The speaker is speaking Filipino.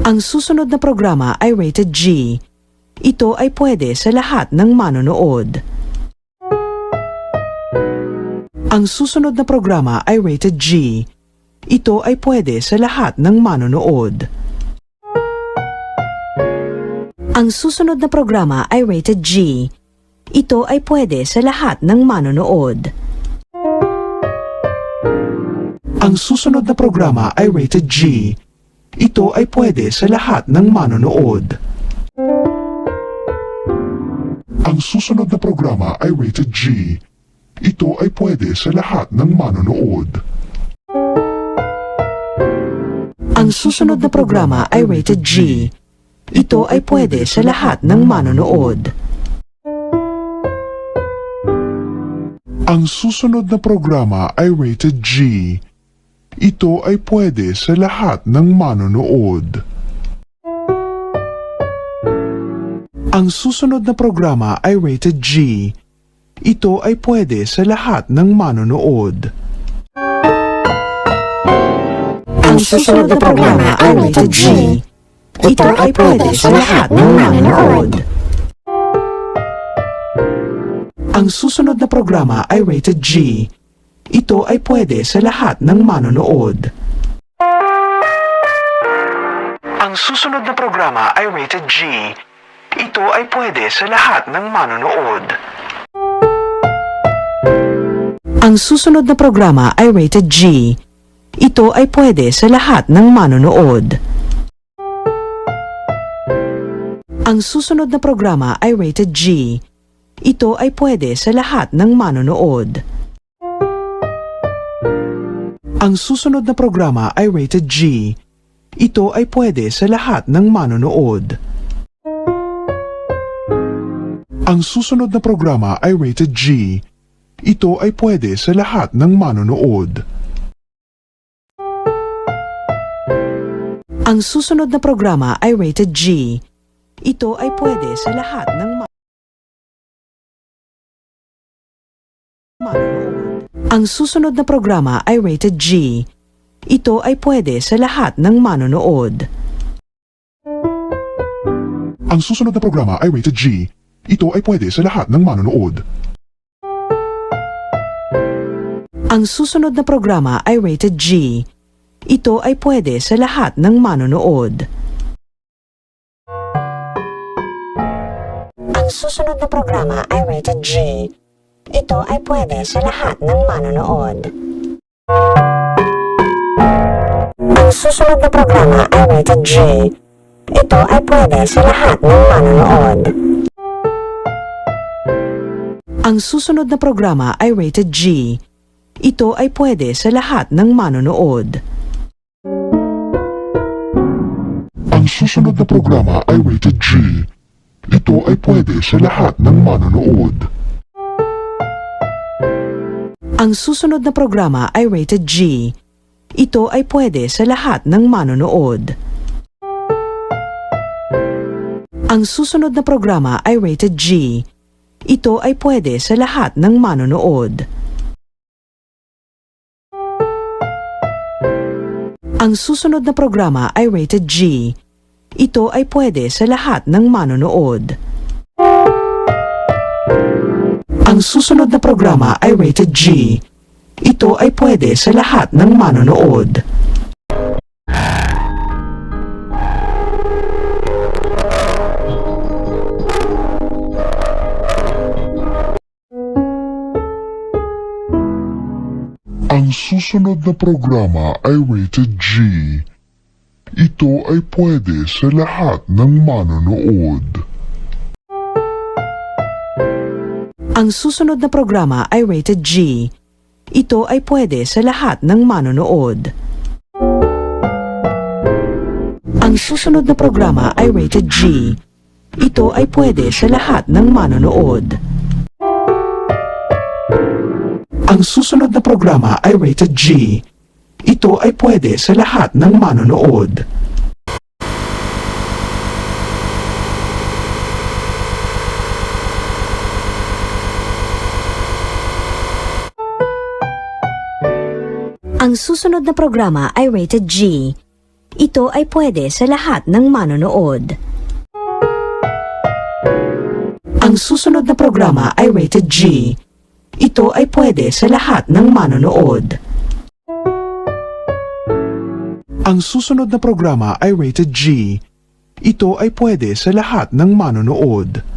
Ang susunod na programa ay rated G. Ito ay pwede sa lahat ng manonood. Ang susunod na programa ay rated G. Ito ay pwede sa lahat ng manonood. Ang susunod na programa ay rated G. Ito ay pwede sa lahat ng manonood. Ang susunod na programa ay rated G. Ito ay pwede sa lahat ng manonood. Ang susunod na programa ay rated G. Ito ay pwede sa lahat ng manonood. Ang susunod na programa ay rated G. Ito ay pwede sa lahat ng manonood. Ang susunod na programa ay rated G. Ito ay pwede sa lahat ng manonood. Ang susunod na programa ay rated G. Ito ay pwede sa lahat ng manonood. Ang susunod na programa ay rated G. Ito ay pwede sa lahat ng manonood. Ang susunod na programa ay rated G. Ito ay pwede sa lahat ng manonood. Ang susunod na programa ay rated G. Ito ay pwede sa lahat ng manonood. Ang susunod na programa ay rated G. Ito ay pwede sa lahat ng manonood. Ang susunod na programa ay rated G. Ito ay pwede sa lahat ng manonood. Ang susunod na programa ay rated G. Ito ay pwede sa lahat ng manonood. Ang susunod na programa ay rated G. Ito ay pwede sa lahat ng manonood. Ang susunod na programa ay rated G. Ito ay pwede sa lahat ng manonood. Ang susunod na programa ay rated G. Ito ay pwede sa lahat ng manonood. Ang susunod na programa ay rated G. Ito ay pwede sa lahat ng manonood. Ang susunod na programa ay rated G. Ito ay pwede sa lahat ng manonood. Ang susunod na programa ay rated G. Ito ay pwede sa lahat ng manonood. Ang susunod na programa ay rated G. Ito ay pwede sa lahat ng manonood. Ang susunod na programa ay rated G. Ito ay pwede sa lahat ng manonood. Ang susunod na programa ay rated G. Ito ay pwede sa lahat ng manonood. Ang susunod na programa ay rated G. Ito ay pwede sa lahat ng manonood. Ang susunod na programa ay rated G. Ito ay pwede sa lahat ng manonood. Ang susunod na programa ay rated G. Ito ay pwede sa lahat ng manonood. Ang susunod na programa ay rated G. Ito ay pwede sa lahat ng manonood. Ang susunod na programa ay rated G. Ito ay pwede sa lahat ng manonood. Ang susunod na programa ay rated G. Ito ay pwede sa lahat ng manonood. Ang susunod na programa ay rated G. Ito ay pwede sa lahat ng manonood. Ang susunod na programa ay rated G. Ito ay pwede sa lahat ng manonood. Ang susunod na programa ay rated G. Ito ay pwede sa lahat ng manonood. Ang susunod na programa ay rated G. Ito ay pwede sa lahat ng manonood. Ang susunod na programa ay rated G. Ito ay pwede sa lahat ng manonood.